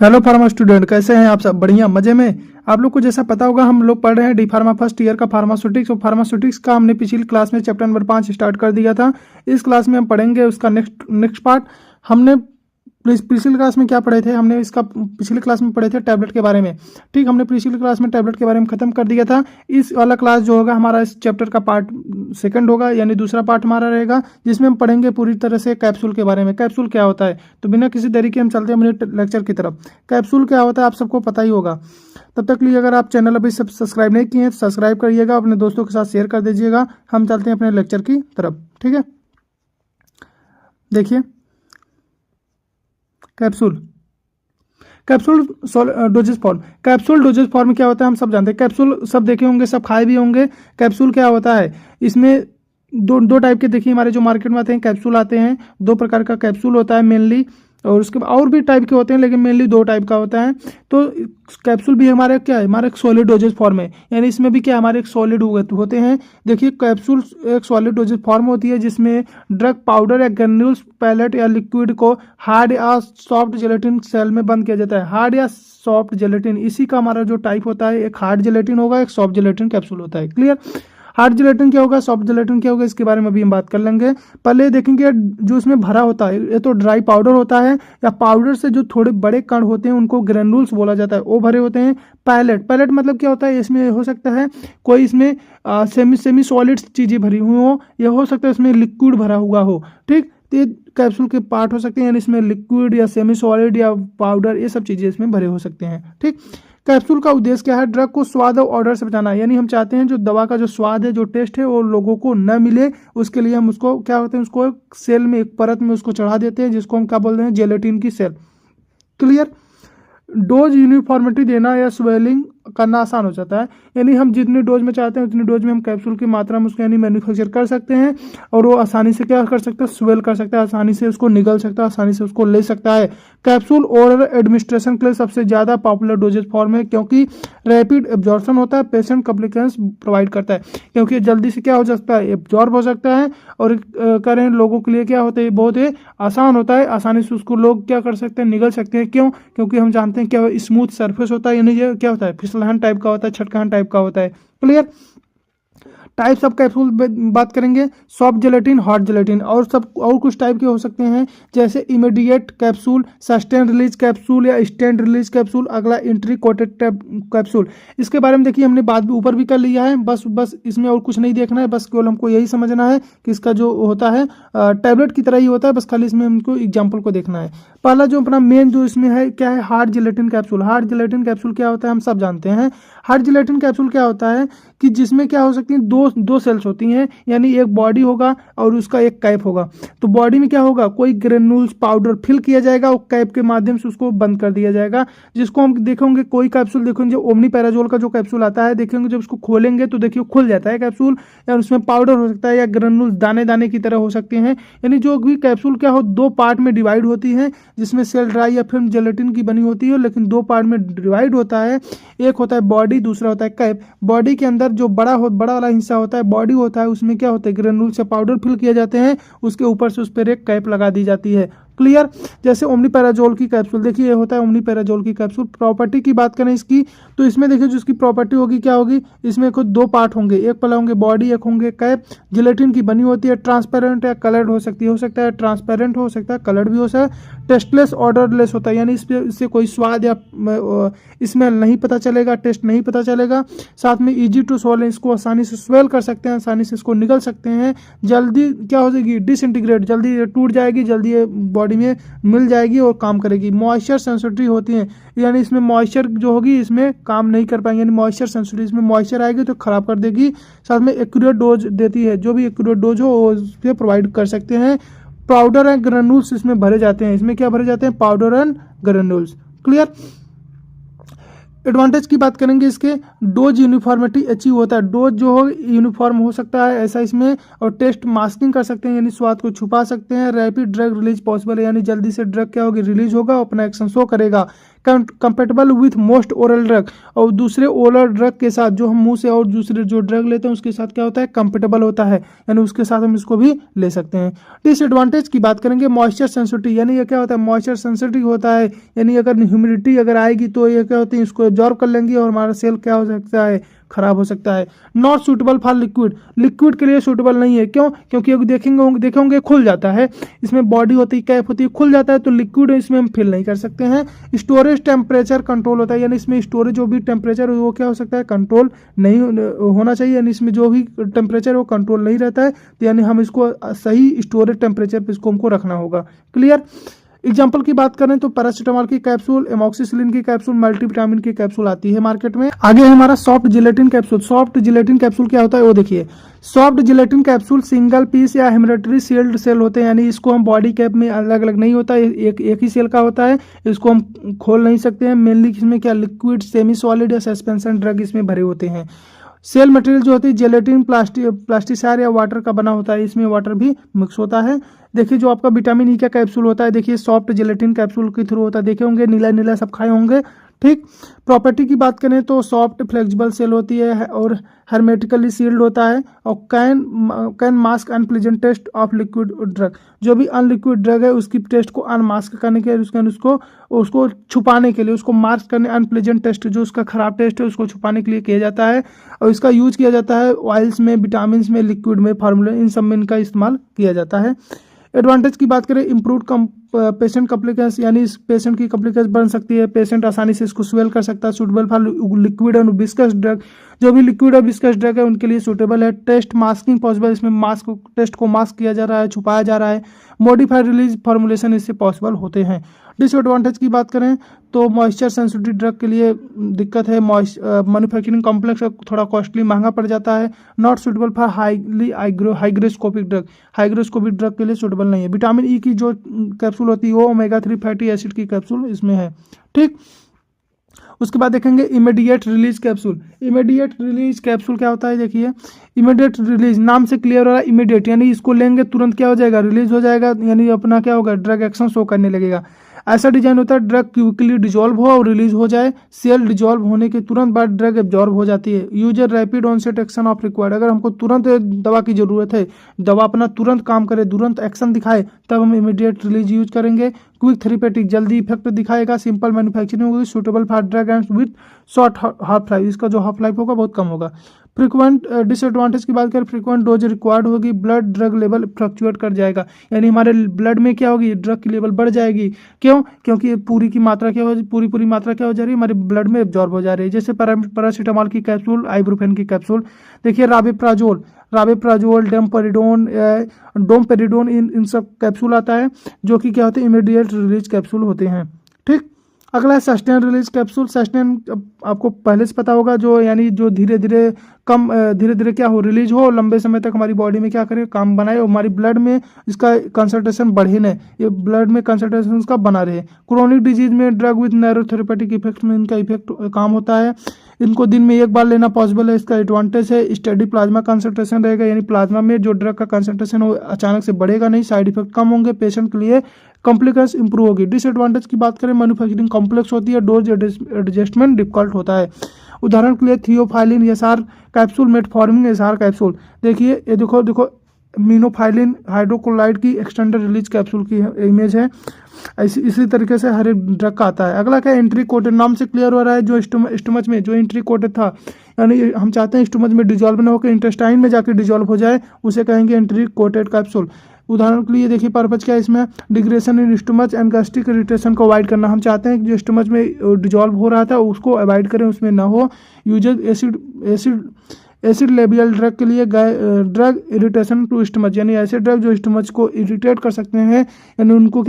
Hello pharma student, कैसे हैं आप सब? बढ़िया, मजे में। आप लोग को जैसा पता होगा हम लोग पढ़ रहे हैं डी फार्मा फर्स्ट ईयर का फार्मास्यूटिक्स, और फार्मास्यूटिक्स का हमने पिछली क्लास में चैप्टर नंबर 5 स्टार्ट कर दिया था। इस क्लास में हम पढ़ेंगे उसका नेक्स्ट पार्ट। हमने पिछली क्लास में क्या पढ़े थे? हमने इसका पिछली क्लास में पढ़े थे टैबलेट के बारे में। ठीक, हमने पिछली क्लास में टैबलेट के बारे में खत्म कर दिया था। इस वाला क्लास जो होगा हमारा इस चैप्टर का पार्ट सेकंड होगा, यानी दूसरा पार्ट हमारा रहेगा, जिसमें हम पढ़ेंगे पूरी तरह से कैप्सूल के बारे में। कैप्सूल क्या होता है, तो बिना किसी देरी के हम चलते हैं अपने लेक्चर की तरफ। कैप्सूल क्या होता है आप सबको पता ही होगा। तब तक लिए अगर आप चैनल अभी सब्सक्राइब नहीं किए हैं तो सब्सक्राइब करिएगा, अपने दोस्तों के साथ शेयर कर दीजिएगा। हम चलते हैं अपने लेक्चर की तरफ। ठीक है, देखिए capsule doses form. Capsule doses form क्या होता है हम सब जानते हैं। कैप्सूल सब देखे होंगे, सब खाए भी होंगे। कैप्सूल क्या होता है, इसमें दो टाइप के देखिए हमारे जो मार्केट में आते हैं कैप्सूल आते हैं। दो प्रकार का कैप्सूल होता है मेनली, और उसके और भी टाइप के होते हैं, लेकिन मेनली दो टाइप का होता है। तो कैप्सूल भी हमारे क्या है, हमारे एक सॉलिड डोजेज फॉर्म है, यानी इसमें भी क्या हमारे एक सॉलिड होते हैं। देखिए कैप्सूल एक सॉलिड डोजेज फॉर्म होती है, जिसमें ड्रग पाउडर या ग्रेन्यूल्स पैलेट या लिक्विड को हार्ड या सॉफ्ट जेलेटिन सेल में बंद किया जाता है। हार्ड या सॉफ्ट जेलेटिन, इसी का हमारा जो टाइप होता है, एक हार्ड जेलेटिन होगा, एक सॉफ्ट जेलेटिन कैप्सूल होता है। क्लियर? हार्ड जेलेटिन क्या होगा, सॉफ्ट जेलेटिन क्या होगा, इसके बारे में अभी हम बात कर लेंगे। पहले देखेंगे जो इसमें भरा होता है, ये तो ड्राई पाउडर होता है, या पाउडर से जो थोड़े बड़े कण होते हैं उनको ग्रेन्यूल्स बोला जाता है, वो भरे होते हैं। पैलेट मतलब क्या होता है, इसमें हो सकता है कोई इसमें सेमी सॉलिड चीज़ें भरी हुई हो, या हो सकता है इसमें लिक्विड भरा हुआ हो। ठीक, तो ये कैप्सूल के पार्ट हो सकते हैं, यानी इसमें लिक्विड या सेमी सॉलिड या पाउडर, ये सब चीज़ें इसमें भरे हो सकते हैं। ठीक, कैप्सूल का उद्देश्य क्या है, ड्रग को स्वाद और ऑर्डर से बचाना, यानी हम चाहते हैं जो दवा का जो स्वाद है, जो टेस्ट है, वो लोगों को न मिले, उसके लिए हम उसको क्या होते हैं, उसको सेल में एक परत में उसको चढ़ा देते हैं, जिसको हम क्या बोलते हैं, जेलेटिन की सेल। क्लियर? डोज यूनिफॉर्मिटी देना या स्वेलिंग करना आसान हो जाता है, यानी हम जितने डोज में चाहते हैं उतनी डोज में हम कैप्सूल की मात्रा में उसको यानी मैन्युफैक्चर कर सकते हैं, और वो आसानी से क्या कर सकते हैं, स्वेल कर सकता है, आसानी से उसको निगल सकता है, आसानी से उसको ले सकता है। कैप्सूल ओरल एडमिनिस्ट्रेशन के लिए सबसे ज़्यादा पॉपुलर डोजेज फॉर्म है, क्योंकि रैपिड एब्जॉर्प्शन होता है, पेशेंट कॉम्प्लिकेंस प्रोवाइड करता है, क्योंकि जल्दी से क्या हो सकता है, एब्जॉर्ब हो सकता है, और करें लोगों के लिए क्या होता है, बहुत ही आसान होता है, आसानी से उसको लोग क्या कर सकते हैं, निगल सकते हैं। क्यों? क्योंकि हम जानते हैं क्या स्मूथ सरफेस होता है, यानी ये क्या होता है, फिसलहन टाइप का होता है, छटकहन टाइप का होता है। क्लियर? टाइप्स ऑफ कैप्सूल बात करेंगे, सॉफ्ट जेलेटिन, हार्ड जेलेटिन, और सब और कुछ टाइप के हो सकते हैं, जैसे immediate capsule, sustain release capsule या स्टेंट रिलीज कैप्सूल, अगला इंट्री कोटेड कैप्सूल। इसके बारे में देखिए हमने बात भी ऊपर भी कर लिया है, बस इसमें और कुछ नहीं देखना है, बस केवल हमको यही समझना है कि इसका जो होता है टैबलेट की तरह ही होता है, बस खाली इसमें हमको एग्जाम्पल को देखना है। पहला जो अपना मेन जो इसमें है क्या है, hard gelatin capsule. Hard gelatin capsule क्या होता है हम सब जानते हैं। हार्ड जेलेटिन कैप्सूल क्या होता है कि जिसमें क्या हो सकती है, दो सेल्स होती हैं, यानी एक बॉडी होगा और उसका एक कैप होगा। तो बॉडी में क्या होगा, कोई ग्रेन्यूल्स पाउडर फिल किया जाएगा और कैप के माध्यम से उसको बंद कर दिया जाएगा, जिसको हम देखेंगे कोई कैप्सूल देखेंगे, ओमनीपैराजोल का जो कैप्सूल आता है देखेंगे, जब उसको खोलेंगे तो देखिए खुल जाता है कैप्सूल, या उसमें पाउडर हो सकता है, या ग्रेन्यूल्स दाने दाने की तरह हो सकते हैं। यानी जो भी कैप्सूल क्या हो, दो पार्ट में डिवाइड होती है, जिसमें सेल ड्राई या फिल्म जेलेटिन की बनी होती है, लेकिन दो पार्ट में डिवाइड होता है। एक होता है बॉडी, दूसरा होता है कैप। बॉडी के अंदर जो बड़ा वाला हिस्सा होता है, बॉडी होता है, उसमें क्या होता है, ग्रेन्यूल से पाउडर फिल किए जाते हैं, उसके ऊपर से उस पर एक कैप लगा दी जाती है। क्लियर? जैसे ओमनीपैराजोल की कैप्सूल, देखिए ये होता है ओमनीपैराजोल की कैप्सूल। प्रॉपर्टी की बात करें इसकी, तो इसमें देखिए जो इसकी प्रॉपर्टी होगी क्या होगी, इसमें कुछ दो पार्ट होंगे, एक पहले होंगे बॉडी, एक होंगे कैप। जिलेटिन की बनी होती है, ट्रांसपेरेंट या कलर्ड हो सकता है ट्रांसपेरेंट हो सकता है, कलर्ड भी हो सकता है। टेस्टलेस ऑर्डरलेस होता है, यानी इससे कोई स्वाद या स्मेल नहीं पता चलेगा, टेस्ट नहीं पता चलेगा। साथ में इजी टू स्वॉलो, इसको आसानी से स्वेल कर सकते हैं, आसानी से इसको निगल सकते हैं। जल्दी क्या हो जाएगी, डिसइंटीग्रेट, जल्दी टूट जाएगी, जल्दी बॉडी में मिल जाएगी और काम करेगी। मॉइस्चर सेंसिटिव होती है, यानी इसमें मॉइस्चर जो होगी इसमें काम नहीं कर पाएंगे, यानी मॉइस्चर सेंसिटिव, इसमें मॉइस्चर आएगी तो खराब कर देगी। साथ में एक्यूरेट डोज देती है, जो भी एक्यूरेट डोज हो वो उसके प्रोवाइड कर सकते हैं। पाउडर एंड ग्रेन्यूल्स इसमें भरे जाते हैं, इसमें क्या भरे जाते हैं, powder and granules. Clear? Advantage की बात करेंगे इसके, डोज यूनिफॉर्मिटी अचीव होता है, डोज जो हो यूनिफॉर्म हो सकता है ऐसा इसमें, और टेस्ट मास्किंग कर सकते हैं, यानी स्वाद को छुपा सकते हैं। रैपिड ड्रग रिलीज पॉसिबल है, यानी जल्दी से ड्रग क्या होगी, रिलीज होगा, अपना एक्शन शो करेगा। Compatible with most oral drug, और दूसरे ओरल ड्रग के साथ जो हम मुंह से और दूसरे जो ड्रग लेते हैं उसके साथ क्या होता है, कंपेटेबल होता है, यानी उसके साथ हम इसको भी ले सकते हैं। डिसएडवांटेज की बात करेंगे, मॉइस्चर सेंसिटिव, यानी ये क्या होता है, मॉइस्चर सेंसिटिव होता है, यानी अगर ह्यूमिडिटी अगर आएगी तो ये क्या होती है, इसको एब्जॉर्ब कर लेंगी और हमारा सेल क्या हो सकता है, खराब हो सकता है। Not suitable for liquid, liquid के लिए सूटेबल नहीं है, क्यों, क्योंकि अगर देखेंगे खुल जाता है, इसमें बॉडी होती है, कैप होती है, खुल जाता है, तो लिक्विड इसमें हम फिल नहीं कर सकते हैं। स्टोरेज टेम्परेचर कंट्रोल होता है, यानी इसमें स्टोरेज जो भी टेम्परेचर वो क्या हो सकता है, कंट्रोल नहीं होना चाहिए, यानी इसमें जो भी टेम्परेचर वो कंट्रोल नहीं रहता है, तो यानी हम इसको सही स्टोरेज टेम्परेचर पर इसको हमको रखना होगा। क्लियर। एग्जाम्पल की बात करें तो पैरासीटामोल की कैप्सूल, एमोक्सिसिलिन की कैप्सूल, मल्टीविटामिन की कैप्सूल आती है मार्केट में। आगे है हमारा soft gelatin capsule. Soft gelatin capsule क्या होता है वो देखिए। Soft gelatin capsule single piece या हेमरेटरी सील्ड सेल होते हैं, यानी इसको हम बॉडी कैप में अलग अलग नहीं होता है, एक ही सेल का होता है, इसको हम खोल नहीं सकते हैं। मेनली इसमें क्या लिक्विड, सेमी सॉलिड या सस्पेंशन ड्रग इसमें भरे होते हैं। सेल मटेरियल जो होती है जेलेटिन प्लास्टिसायर या वाटर का बना होता है, इसमें वाटर भी मिक्स होता है। देखिए जो आपका विटामिन ई का कैप्सूल होता है, देखिए सॉफ्ट जेलेटिन कैप्सूल के थ्रू होता है, देखे होंगे नीला नीला सब खाए होंगे। ठीक। प्रॉपर्टी की बात करें तो सॉफ्ट फ्लेक्सिबल सेल होती है और हर्मेटिकली सील्ड होता है, और can mask unpleasant taste of liquid drug, जो भी अनलिक्विड ड्रग है उसकी टेस्ट को अनमास्क करने के उसको छुपाने के लिए, उसको मास्क करने, अनप्लीजेंट टेस्ट जो उसका खराब टेस्ट है उसको छुपाने के लिए किया जाता है, और इसका यूज किया जाता है ऑयल्स में, विटामिन में, लिक्विड में, फार्मूले, इन सब में इनका इस्तेमाल किया जाता है। एडवांटेज की बात करें, इम्प्रूव पेशेंट कम्प्लिकेंस, यानी इस पेशेंट की कम्प्लिकेंस बढ़ सकती है, पेशेंट आसानी से इसको स्वेल कर सकता है। Suitable for liquid and viscous drug, जो भी लिक्विड और विस्कस ड्रग है उनके लिए सूटेबल है। टेस्ट मास्किंग पॉसिबल, इसमें टेस्ट को मास्क किया जा रहा है, छुपाया जा रहा है। मॉडिफाइड रिलीज फॉर्मुलेशन इससे पॉसिबल होते हैं। डिसएडवांटेज की बात करें तो मॉइस्चर सेंसिटिव ड्रग के लिए दिक्कत है, मैन्युफैक्चरिंग कॉम्प्लेक्स थोड़ा कॉस्टली महंगा पड़ जाता है। Not suitable for hygroscopic drug, hygroscopic drug के लिए सूटेबल नहीं है। विटामिन ई की जो कैप्सूल होती है वो ओमेगा 3 फैटी एसिड की कैप्सूल इसमें है। ठीक। उसके बाद देखेंगे immediate release capsule. Immediate release capsule क्या होता है, देखिए इमीडिएट रिलीज नाम से क्लियर हो रहा है, इमीडिएट यानी इसको लेंगे तुरंत क्या हो जाएगा, रिलीज हो जाएगा, यानी अपना क्या होगा, ड्रग एक्शन शो करने लगेगा। ऐसा डिजाइन होता है ड्रग क्विकली डिजोल्व हो और रिलीज हो जाए। सेल डिजोल्व होने के तुरंत बाद ड्रग एब्जॉर्ब हो जाती है। User rapid onset action of required, अगर हमको तुरंत दवा की जरूरत है, दवा अपना तुरंत काम करे, तुरंत एक्शन दिखाए, तब हम इमीडिएट रिलीज यूज करेंगे। क्विक थेरेपेटिक, जल्दी इफेक्ट दिखाएगा। सिंपल मैन्युफैक्चरिंग होगी। Suitable for drug and with short half life, इसका जो हाफ लाइफ होगा बहुत कम होगा। फ्रीक्वेंट डिसएडवांटेज की बात करें, फ्रीक्वेंट डोज रिक्वायर्ड होगी। ब्लड ड्रग लेवल फ्लक्चुएट कर जाएगा, यानी हमारे ब्लड में क्या होगी, ड्रग की लेवल बढ़ जाएगी। क्यों, क्योंकि पूरी मात्रा क्या हो जा रही है, हमारे ब्लड में एब्जॉर्ब हो जा रही है। जैसे पैरासीटामोल की कैप्सूल, आइब्रूफेन की कैप्सूल। देखिए राबिप्राजोल, डोमपेरिडोन इन सब कैप्सूल आता है, जो कि क्या होते हैं, इमीडिएट रिलीज कैप्सूल होते हैं। ठीक। अगला है सस्टेन रिलीज कैप्सूल। सस्टेन आपको पहले से पता होगा, जो यानी जो धीरे धीरे क्या हो, रिलीज हो, लंबे समय तक हमारी बॉडी में क्या करे, काम बनाए, और हमारी ब्लड में इसका कंसंट्रेशन बढ़े न, ये ब्लड में कंसंट्रेशन इसका बना रहे। क्रोनिक डिजीज में drug with narrow therapeutic effect में इनका इफेक्ट काम होता है। इनको दिन में एक बार लेना पॉसिबल है, इसका एडवांटेज है। स्टडी प्लाज्मा कंसंट्रेशन रहेगा, यानी प्लाज्मा में जो ड्रग का कंसंट्रेशन हो अचानक से बढ़ेगा नहीं, साइड इफेक्ट कम होंगे, पेशेंट के लिए कॉम्प्लिकेंस इंप्रूव होगी। डिसएडवांटेज की बात करें, मैन्युफैक्चरिंग कॉम्प्लेक्स होती है, डोज एडजस्टमेंट डिफिकल्ट होता है। उदाहरण के लिए theophylline SR capsule, metformin SR capsule. देखिए ये देखो मिनोफाइलिन हाइड्रोक्लोराइड की एक्सटेंडेड रिलीज कैप्सूल की इमेज है। इसी तरीके से हर एक ड्रग का आता है। अगला क्या है, एंट्री कोटेड, नाम से क्लियर हो रहा है, जो स्टमच में जो एंट्री कोटेड था, यानी हम चाहते हैं स्टमच में डिजॉल्व न होकर इंटेस्टाइन में जाकर डिजॉल्व हो जाए, उसे कहेंगे एंट्री कोटेड कैप्सूल। उदाहरण के लिए देखिए पर्पज क्या है इसमें, digression in stomach and gastric irritation को अवॉइड करना। हम चाहते हैं कि जो स्टमच में डिजॉल्व हो रहा था उसको अवॉइड करें, उसमें ना हो। यूजर एसिड लेबियल ड्रग के लिए ड्रग इरिटेशन टू स्टमच, यानी ऐसे ड्रग जो स्टमच को इरिटेट कर सकते हैं, यानी उनको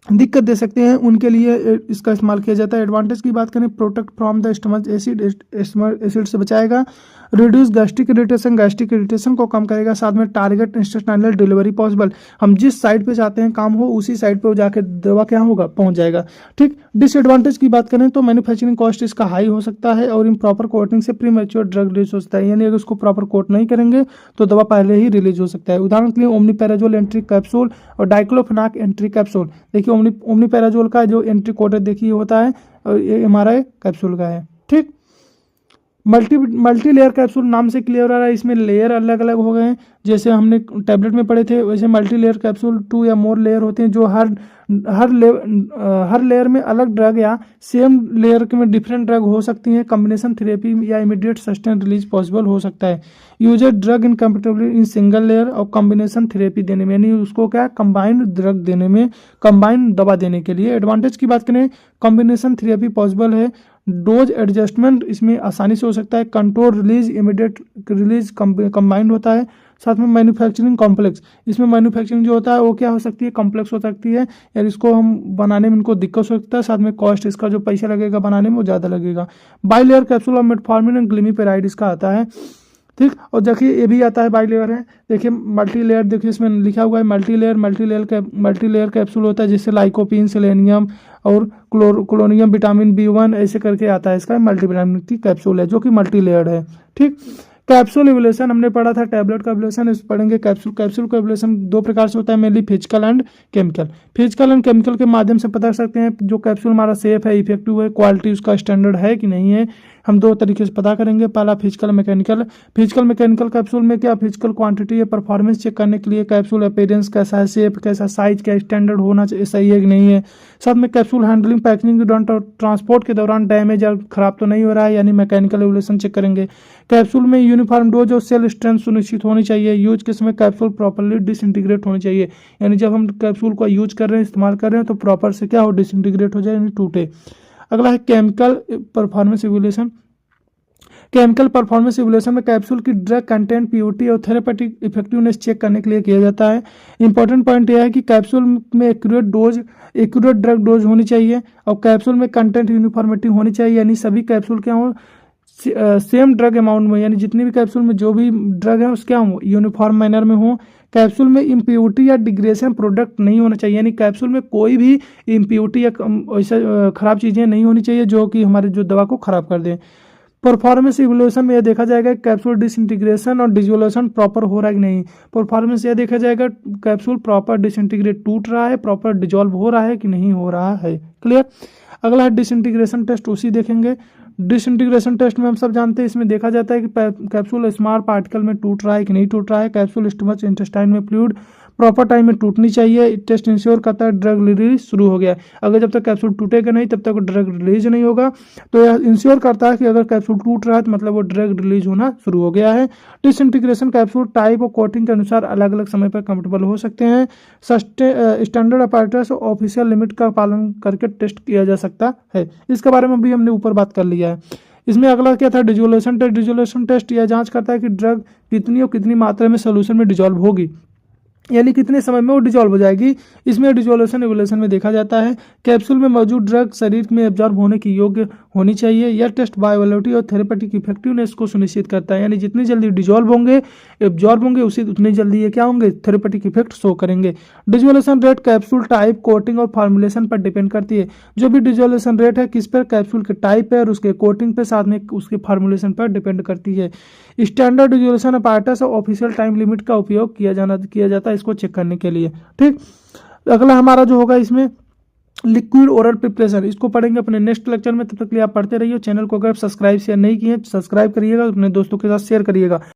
दिक्कत दे सकते हैं, उनके लिए इसका इस्तेमाल किया जाता है। एडवांटेज की बात करें, protect from the stomach acid से बचाएगा। रिड्यूस गैस्ट्रिक इरिटेशन को कम करेगा। साथ में टारगेट इंस्टेस्टाइनल डिलीवरी पॉसिबल, हम जिस साइड पे चाहते हैं काम हो उसी साइड पे जाके दवा क्या होगा, पहुंच जाएगा। ठीक। डिसएडवांटेज की बात करें तो मैन्युफैक्चरिंग कॉस्ट इसका हाई हो सकता है, और इम्प्रॉपर कोटिंग से प्रीमेच्योर ड्रग रिलीज हो सकता है, यानी अगर उसको प्रॉपर कोट नहीं करेंगे तो दवा पहले ही रिलीज हो सकता है। उदाहरण के लिए ओमनीपेराजोल एंट्री कैप्सूल और डाइक्लोफेनाक एंट्री कैप्सूल। देखिए ओमनीपैराजोल का जो एंटी कोटेड देखिए होता है, और ये हमारा कैप्सूल का है। ठीक, मल्टी लेयर कैप्सूल नाम से क्लियर हो रहा है, इसमें लेयर अलग अलग हो गए हैं। जैसे हमने टैबलेट में पढ़े थे वैसे मल्टी लेयर कैप्सूल 2 या मोर लेयर होते हैं, जो हर लेयर में अलग ड्रग या सेम लेयर में डिफरेंट ड्रग हो सकती हैं। कॉम्बिनेशन थेरेपी या इमीडिएट सस्टेन रिलीज पॉसिबल हो सकता है। User drug incompatibility in single layer और कॉम्बिनेशन थेरेपी देने में, यानी उसको क्या कंबाइंड ड्रग देने में, कंबाइंड दवा देने के लिए। एडवांटेज की बात करें, कॉम्बिनेशन थेरेपी पॉसिबल है। डोज एडजस्टमेंट इसमें आसानी से हो सकता है। Control release, immediate release combined होता है। साथ में मैन्युफैक्चरिंग कॉम्प्लेक्स, इसमें मैन्युफैक्चरिंग जो होता है वो क्या हो सकती है, कॉम्प्लेक्स हो सकती है, यार इसको हम बनाने में इनको दिक्कत हो सकता है। साथ में कॉस्ट, इसका जो पैसा लगेगा बनाने में वो ज़्यादा लगेगा। बाइलेयर कैप्सूल और मेटफॉर्मिन एंड ग्लिमिपेराइड इसका आता है। ठीक, और देखिए ये भी आता है बाई लेयर है। देखिए मल्टी लेयर, देखिए इसमें लिखा हुआ है मल्टी लेयर कैप्सूल होता है, जिससे लाइकोपिन, सेलेनियम और क्लोनियम, विटामिन B1 ऐसे करके आता है। इसका मल्टीविटामिन की कैप्सूल है जो कि मल्टी लेयर है। ठीक, कैप्सूल एवोल्यूशन हमने पढ़ा था, टैबलेट का एवोल्यूशन इस पढ़ेंगे। कैप्सूल का एवोल्यूशन दो प्रकार से होता है, mainly physical and chemical. Physical and chemical के माध्यम से पता कर सकते हैं जो कैप्सूल हमारा सेफ है, इफेक्टिव है, क्वालिटी उसका स्टैंडर्ड है कि नहीं है। हम दो तरीके से पता करेंगे। पहला फिजिकल मैकेनिकल कैप्सूल में क्या फिजिकल क्वांटिटी है, परफॉर्मेंस चेक करने के लिए कैप्सूल अपीयरेंस कैसा है, शेप कैसा, साइज क्या, स्टैंडर्ड होना चाहिए, सही है कि नहीं है। साथ में कैप्सूल हैंडलिंग, पैकिंग के दौरान, ट्रांसपोर्ट के दौरान डैमेज या खराब तो नहीं हो रहा है, यानी मैकेनिकल एवोल्यूशन चेक करेंगे। कैप्सूल में यूनिफॉर्म डोज और सेल स्ट्रेंथ सुनिश्चित होनी चाहिए। यूज के समय कैप्सूल प्रॉपर्ली डिसइंटीग्रेट होनी चाहिए, यानी जब हम कैप्सूल को यूज कर रहे हैं, इस्तेमाल कर रहे हैं, तो प्रॉपर से क्या हो, डिसइंटीग्रेट हो जाए, यानी टूटे। अगला है chemical performance evolution. Chemical performance evolution में कैप्सूल की ड्रग कंटेंट, प्योरिटी और थेरेपेटिक इफेक्टिवनेस चेक करने के लिए किया जाता है। इंपॉर्टेंट पॉइंट यह है कि कैप्सूल में एक्यूरेट ड्रग डोज होनी चाहिए, और कैप्सूल में कंटेंट यूनिफॉर्मिटी होनी चाहिए, यानी सभी कैप्सूल क्या हो, सेम ड्रग अमाउंट में, यानी जितनी भी कैप्सूल में जो भी ड्रग है उसके हो यूनिफॉर्म मैनर में हो। कैप्सूल में इम्प्योरिटी या डिग्रेडेशन प्रोडक्ट नहीं होना चाहिए, यानी कैप्सूल में कोई भी इम्प्योरिटी या ऐसा खराब चीज़ें नहीं होनी चाहिए जो कि हमारे जो दवा को खराब कर दें। परफॉर्मेंस इवोल्यूशन में यह देखा जाएगा कैप्सूल डिसइंटीग्रेशन और डिजोल्यूशन प्रॉपर हो रहा है कि नहीं। परफॉर्मेंस यह देखा जाएगा कैप्सूल प्रॉपर डिसइंटीग्रेट टूट रहा है, प्रॉपर डिजोल्व हो रहा है कि नहीं हो रहा है। क्लियर। अगला है डिसइंटीग्रेशन टेस्ट, उसी देखेंगे। डिसइंटीग्रेशन टेस्ट में हम सब जानते हैं, इसमें देखा जाता है कि कैप्सूल स्मॉल पार्टिकल में टूट रहा है कि नहीं टूट रहा है। कैप्सूल स्टमच इंटेस्टाइन में फ्लूइड प्रॉपर टाइम में टूटनी चाहिए। टेस्ट इंश्योर करता है ड्रग रिलीज शुरू हो गया। अगर जब तक कैप्सूल टूटेगा नहीं तब तक ड्रग रिलीज नहीं होगा। तो यह इंश्योर करता है कि अगर कैप्सूल टूट रहा है तो मतलब वो ड्रग रिलीज होना शुरू हो गया है। डिसइंटीग्रेशन कैप्सूल टाइप और कोटिंग के अनुसार अलग अलग समय पर कंफर्टेबल हो सकते हैं। स्टैंडर्ड अपैरेटस और ऑफिशियल लिमिट का पालन करके टेस्ट किया जा सकता है। इसके बारे में भी हमने ऊपर बात कर लिया है। इसमें अगला क्या था, डिजोल्यूशन टेस्ट। डिजोल्यूशन टेस्ट यह जांच करता है कि ड्रग कितनी और कितनी मात्रा में सोल्यूशन में डिजोल्व होगी, यानी कितने समय में वो डिजोल्व हो जाएगी। इसमें डिजोल्यूशन एवोल्यूशन में देखा जाता है कैप्सूल में मौजूद ड्रग शरीर में एब्जॉर्ब होने की योग्य होनी चाहिए। यह टेस्ट बायोअवेलेबिलिटी और थेरेपेटिक इफेक्टिवनेस को सुनिश्चित करता है, यानी जितनी जल्दी डिजोल्व होंगे, एब्जॉर्ब होंगे, उतनी जल्दी ये क्या होंगे, थेरेपेटिक इफेक्ट शो करेंगे। Dissolution rate capsule type, coating और फॉर्मुलेशन पर डिपेंड करती है। जो भी डिजोल्यूशन रेट है किस पर, कैप्सूल के टाइप पर और उसके कोटिंग पर, साथ में उसके फॉर्मुलेशन पर डिपेंड करती है। स्टैंडर्ड डिजोल्यूशन अपैरेटस और ऑफिशियल टाइम लिमिट का उपयोग किया जाता है इसको चेक करने के लिए। ठीक, अगला हमारा जो होगा इसमें लिक्विड ओरल प्रिपरेशन, इसको पढ़ेंगे अपने नेक्स्ट लेक्चर में। तब तक के लिए आप पढ़ते रहिए। चैनल को अगर सब्सक्राइब शेयर नहीं किए सब्सक्राइब करिएगा, अपने दोस्तों के साथ शेयर करिएगा।